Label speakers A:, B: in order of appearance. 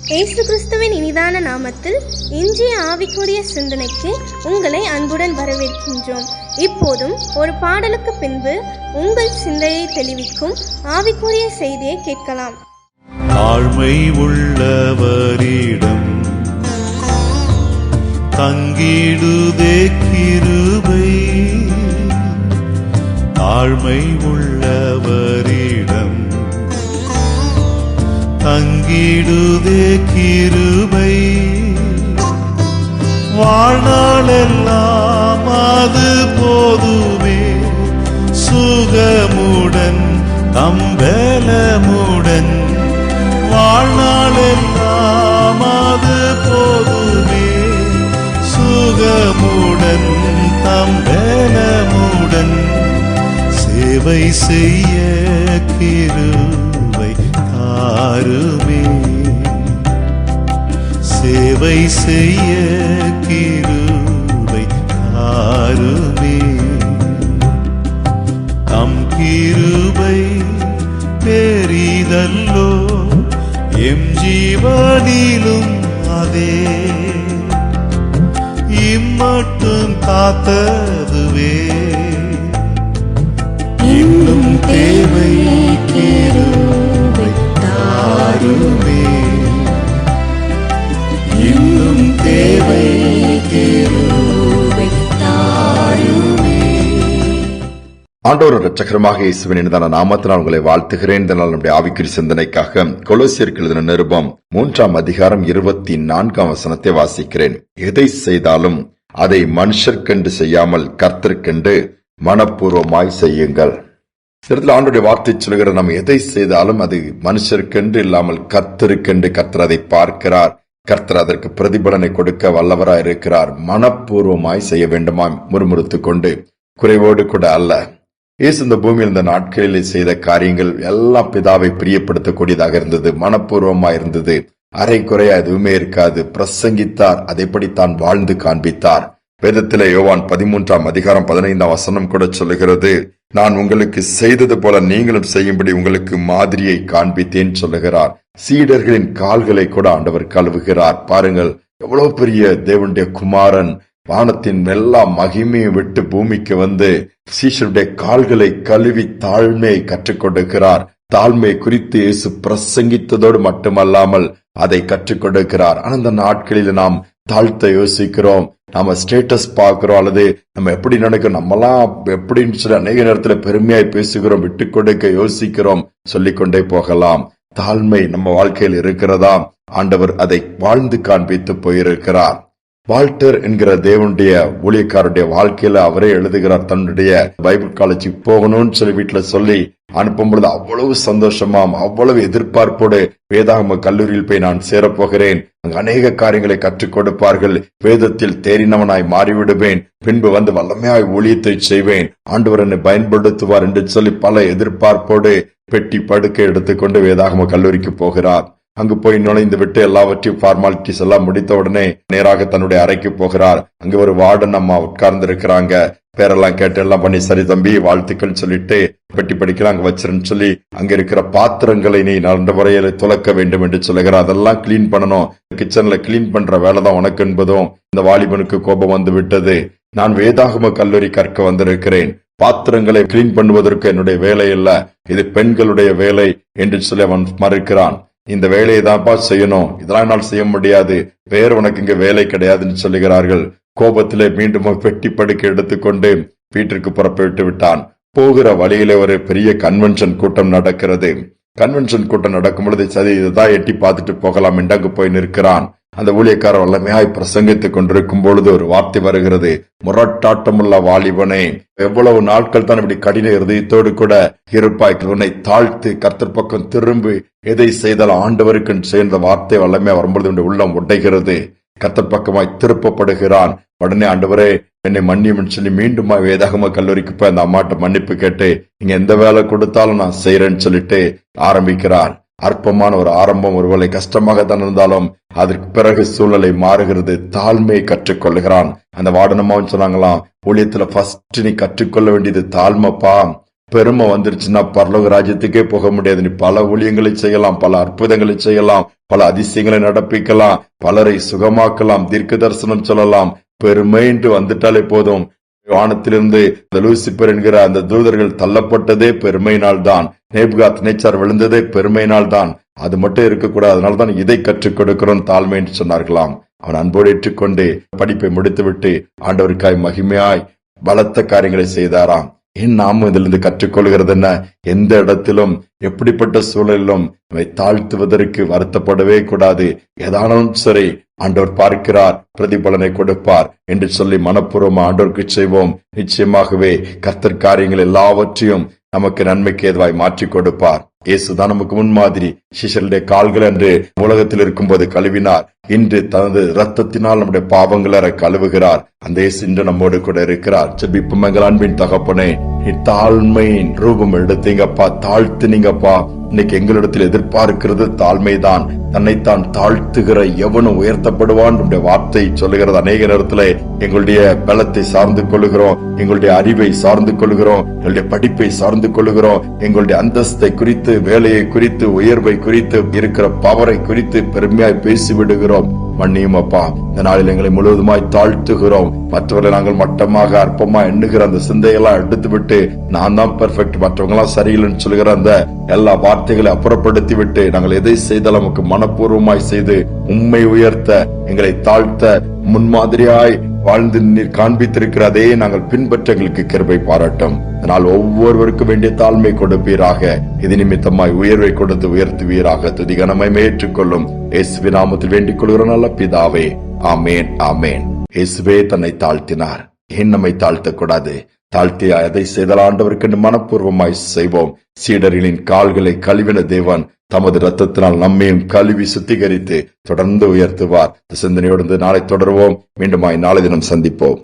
A: இயேசு கிறிஸ்துவின் இனிதான நாமத்தில் இன்றைய ஆவிக்குரிய சிந்தனைக்கு உங்களை அன்புடன் வரவேற்கின்றோம். இப்போதும் ஒரு பாடலுக்கு பின்பு உங்கள் சிந்தையை தெளிவிக்கும் ஆவிக்குரிய செய்தியை கேட்கலாம்.
B: தாழ்மை உள்ளவரிடம் தங்கிடுதே கிருபை, தாழ்மை உள்ளவரிடம் தங்கிடுதே கிருபை, வாழ்நாளெல்லாம் அது போதுமே, சுகமுடன் தம்பலமுடன், வாழ்நாளெல்லாம் அது போதுமே, சுகமுடன் தம்பலமுடன், சேவை செய்ய கிருபை தாருமே, சேவை செய்ய கிருபை தாருமே, தம் கிருபை பெரிதல்லோ, எம் ஜீவனிலும் அதே, இம்மட்டும் காத்ததுவே, இன்னும் தேவை கிருபை தாருமே, இன்னும் தேவை கிருபை தாருமே.
C: ஆண்டவர் இரட்சகருமாக இயேசுவின் இனிதான நாமத்தினால் உங்களை வாழ்த்துகிறேன். இதனால் நம்முடைய ஆவிக்குரிய சிந்தனைக்காக கொலோசியருக்கு எழுதின நிருபம் 3ஆம் அதிகாரம் 24ஆம் வசனத்தை வாசிக்கிறேன். எதை செய்தாலும் அதை மனுஷர்க்கென்று செய்யாமல் கர்த்தருக்கென்று மனப்பூர்வமாய் செய்யுங்கள். ஆண்டவருடைய வார்த்தை சொல்கிற நம்ம எதை செய்தாலும் அது மனுஷருக்கென்று இல்லாமல் கர்த்தருக்கென்று. கர்த்தர் அதை பார்க்கிறார். கர்த்தர் அதற்கு பிரதிபலனை கொடுக்க வல்லவராய் இருக்கிறார். மனப்பூர்வமாய் செய்ய வேண்டுமாய் முறுமுறுத்துக் கொண்டு, குறைவோடு கூட அல்ல. இயேசு இந்த பூமியில் இந்த நாட்களில் செய்த காரியங்கள் எல்லாம் பிதாவை பிரியப்படுத்தக்கூடியதாக இருந்தது, மனப்பூர்வமாய் இருந்தது. அரை குறையா எதுவுமே இருக்காது. பிரசங்கித்தார், அதைப்படி தான் வாழ்ந்து காண்பித்தார். வேதத்திலே யோவான் 13ஆம் அதிகாரம் 15ஆம் வசனம் கூட சொல்லுகிறது, நான் உங்களுக்கு செய்தது போல நீங்களும் செய்யும்படி உங்களுக்கு மாதிரியை காண்பித்தேன் சொல்லுகிறார். சீடர்களின் கால்களை கூட ஆண்டவர் கழுவுகிறார். பாருங்கள், எவ்வளவு பெரிய தேவனுடைய குமாரன் வானத்தின் எல்லா மகிமையை விட்டு பூமிக்கு வந்து சீஷருடைய கால்களை கழுவி தாழ்மையை கற்றுக் கொடுக்கிறார். தாழ்மை குறித்து இயேசு பிரசங்கித்ததோடு மட்டுமல்லாமல் அதை கற்றுக் கொடுக்கிறார். அந்த நாட்களில் நாம் தாழ்த்த யோசிக்கிறோம், நாம ஸ்டேட்டஸ் பார்க்கிறோம், அல்லது நம்ம எப்படி நடக்கிறோம், நம்மலாம் எப்படின்னு சொல்லி அநேக நேரத்துல பெருமையாய் பேசுகிறோம், விட்டு கொடுக்க யோசிக்கிறோம், சொல்லிக்கொண்டே போகலாம். தாழ்மை நம்ம வாழ்க்கையில் இருக்கிறதா? ஆண்டவர் அதை வாழ்ந்து காண்பித்து போயிருக்கிறார். வால்டர் என்கிற தேவனுடைய ஊழியக்காரருடைய வாழ்க்கையில அவரே எழுதுகிறார், தன்னுடைய பைபிள் காலேஜுக்கு போகணும்னு சொல்லி வீட்டுல சொல்லி அனுப்பும் பொழுது அவ்வளவு சந்தோஷமாம், அவ்வளவு எதிர்பார்ப்போடு வேதாகம கல்லூரியில் போய் நான் சேரப்போகிறேன், அங்கு அநேக காரியங்களை கற்றுக் கொடுப்பார்கள், வேதத்தில் தேறினவனாய் மாறிவிடுவேன், பின்பு வந்து வல்லமையாய் ஊழியத்தை செய்வேன், ஆண்டவர் என்னை பயன்படுத்துவார் என்று சொல்லி பல எதிர்பார்ப்போடு பெட்டி படுக்கை எடுத்துக்கொண்டு வேதாகம கல்லூரிக்கு போகிறார். அங்கு போய் நுழைந்து விட்டு எல்லாவற்றையும் ஃபார்மாலிட்டிஸ் எல்லாம் முடித்த உடனே நேராக தன்னுடைய அறைக்கு போகிறார். அங்க ஒரு வார்டன் அம்மா உட்கார்ந்து இருக்கிறாங்க. பேரெல்லாம் கேட்டு எல்லாம் பண்ணி, சரி தம்பி வாழ்த்துக்கள் சொல்லிட்டு பெட்டி படிக்கலாம் அங்க வச்சிருன்னு சொல்லி அங்க இருக்கிற பாத்திரங்களை நீ நல்ல முறையில துலக்க வேண்டும் என்று சொல்லுகிறார். அதெல்லாம் கிளீன் பண்ணணும், கிச்சன்ல கிளீன் பண்ற வேலைதான் உனக்கு என்பதும் இந்த வாலிபனுக்கு கோபம் வந்து விட்டது. நான் வேதாகம கல்லூரி கற்க வந்திருக்கிறேன், பாத்திரங்களை கிளீன் பண்ணுவதற்கு என்னுடைய வேலை இல்ல, இது பெண்களுடைய வேலை என்று சொல்லி அவன் மறுக்கிறான். இந்த வேலையை தான்ப்பா செய்யணும், இதெல்லாம் என்னால் செய்ய முடியாது, வேற உனக்கு இங்க வேலை கிடையாதுன்னு சொல்லுகிறார்கள். கோபத்திலே மீண்டும் பெட்டி படுக்கை எடுத்துக்கொண்டு வீட்டிற்கு புறப்பட்டு விட்டான். போகிற வழியிலே ஒரு பெரிய கன்வென்ஷன் கூட்டம் நடக்கிறது. கன்வென்ஷன் கூட்டம் நடக்கும் பொழுது சரி இதான் எட்டி பார்த்துட்டு போகலாம் என்று அங்கு போய் நிற்கிறான். அந்த ஊழியக்காரர் வல்லமையாய் பிரசங்கித்துக் கொண்டிருக்கும் பொழுது ஒரு வார்த்தை வருகிறது, முரட்டாட்டமுள்ள வாலிபனே, எவ்வளவு நாட்கள் தான் இப்படி கடின இருதயத்தோடு கூட இருப்பாய், உன்னை தாழ்த்து கர்த்தர் பக்கம் திரும்பி எதை செய்தால் ஆண்டவருக்கு சேர்ந்த வார்த்தை வல்லமையா வரும்பொழுது உள்ளம் உடைகிறது. கர்த்தர் பக்கமாய் திருப்பப்படுகிறான். உடனே ஆண்டவரே என்னை மன்னியும் சொல்லி மீண்டும் வேதாகம கல்லூரிக்கு போய் அந்த அம்மாட்ட மன்னிப்பு கேட்டு, நீங்க எந்த வேலை கொடுத்தாலும் நான் செய்யறேன்னு சொல்லிட்டு ஆரம்பிக்கிறார். அற்பமான ஒரு ஆரம்பம், ஒருவேளை கஷ்டமாக தான் இருந்தாலும் அதற்கு பிறகு சூழ்நிலை மாறுகிறது. தாழ்மையை கற்றுக்கொள்கிறான். அந்த வார்டனமாவும் சொன்னாங்களாம், ஊழியத்துல ஃபர்ஸ்ட் நீ கற்றுக்கொள்ள வேண்டியது தாழ்மைப்பா. பெருமை வந்துருச்சுன்னா பரலோக ராஜ்யத்துக்கே போக முடியாது. நீ பல ஊழியங்களை செய்யலாம், பல அற்புதங்களை செய்யலாம், பல அதிசயங்களை நடப்பிக்கலாம், பலரை சுகமாக்கலாம், தீர்க்க தரிசனம் சொல்லலாம். பெருமை என்று வந்துட்டாலே போதும். வானத்திலிருந்து லூசிபர் என்கிற அந்த தூதர்கள் தள்ளப்பட்டதே பெருமையினால் தான். நேபுகாத் நேச்சார் விழுந்ததே பெருமையினால் தான். அது மட்டும் இருக்கக்கூடாது. அதனால்தான் இதை கற்றுக் கொடுக்கிறோம், தாழ்மை என்று சொன்னார்களாம். அவன் அன்போடு ஏற்றுக்கொண்டு படிப்பை முடித்துவிட்டு ஆண்டவருக்காய் மகிமையாய் பலத்த காரியங்களை செய்தாராம். ஏன் நாமும் இதிலிருந்து கற்றுக்கொள்கிறது என்ன? எந்த இடத்திலும் எப்படிப்பட்ட சூழலிலும் நம்மை தாழ்த்துவதற்கு வருத்தப்படவே கூடாது. ஏதானும் சரி, ஆண்டவர் பார்க்கிறார், பிரதிபலனை கொடுப்பார் என்று சொல்லி மனப்பூர்வமா ஆண்டவருக்கு செய்வோம். நிச்சயமாகவே கர்த்தர் காரியங்கள் எல்லாவற்றையும் நமக்கு நன்மைக்கு ஏதுவாய் மாற்றி கொடுப்பார். இயேசுதான் நமக்கு முன்மாதிரி. சிஷ்யருடைய கால்கள் என்று உலகத்தில் இருக்கும்போது கழுவினார். இன்று தனது இரத்தத்தினால் நம்முடைய பாவங்களை கழுவுகிறார். அந்த இயேசு இன்று நம்மோடு கூட இருக்கிறார். ஜெபிப்போம். எங்கள் அன்பின் தகப்பனே, நீ தாழ்மையின் ரூபம் எடுத்தீங்கப்பா, தாழ்த்துனீங்கப்பா. இன்னைக்கு எங்களிடத்தில் எதிர்பார்க்கிறது தாழ்மைதான். தன்னைத்தான் தாழ்த்துகிற எவனும் உயர்த்தப்படுவான் வார்த்தை சொல்லுகிறது. அநேக நேரத்தில் எங்களுடைய பலத்தை சார்ந்து கொள்ளுகிறோம், எங்களுடைய அறிவை சார்ந்து கொள்ளுகிறோம், எங்களுடைய படிப்பை சார்ந்து கொள்ளுகிறோம், எங்களுடைய அந்தஸ்தை குறித்து, வேலையை குறித்து, உயர்வை குறித்து, இருக்கிற பவரை குறித்து பெருமையாய் பேசிவிடுகிறோம். மன்னியும் அப்பா, இந்த நாளில் எங்களை முழுவதுமாய் தாழ்த்துகிறோம். மற்றவர்களை நாங்கள் மட்டமாக அற்பமா எண்ணுகிற அந்த சிந்தையெல்லாம் எடுத்து விட்டு, நான் தான் பெர்ஃபெக்ட், மற்றவங்க எல்லாம் சரியில்லைன்னு சொல்லுகிற அந்த எல்லா வார்த்தைகளை அப்புறப்படுத்தி விட்டு, நாங்கள் எதை செய்தாலும் நமக்கு மனப்பூர்வமாய் செய்து உம்மை உயர்த்த, எங்களை தாழ்த்த முன்மாதிரியாய் வாழ்ந்து நீர் காண்பித்திருக்கிற அதே நாங்கள் பின்பற்ற எங்களுக்கு கிருபை பாராட்டும். அதனால் ஒவ்வொருவருக்கும் வேண்டிய தாழ்மை கொடுப்பீராக. இது நிமித்தமாய் உயர்வை கொடுத்து உயர்த்துவீராக. துதி கனமை ஏற்றுக்கொள்ளும் இயேசுவின் நாமத்தில் வேண்டிக் கொள்கிற நல்ல பிதாவே, ஆமேன், ஆமேன். இயேசுவே தன்னை தாழ்த்தினார், ஏன் நம்மை தாழ்த்தக்கூடாது? தாழ்த்தி அதை செய்தல் ஆண்டவருக்கு மனப்பூர்வமாய் செய்வோம். சீடர்களின் கால்களை கழுவின தேவன் தமது ரத்தத்தினால் நம்மையும் கழுவி சுத்திகரித்து தொடர்ந்து உயர்த்துவார். சிந்தனையோடு நாளை தொடருவோம். மீண்டுமாய் நாளை தினம் சந்திப்போம்.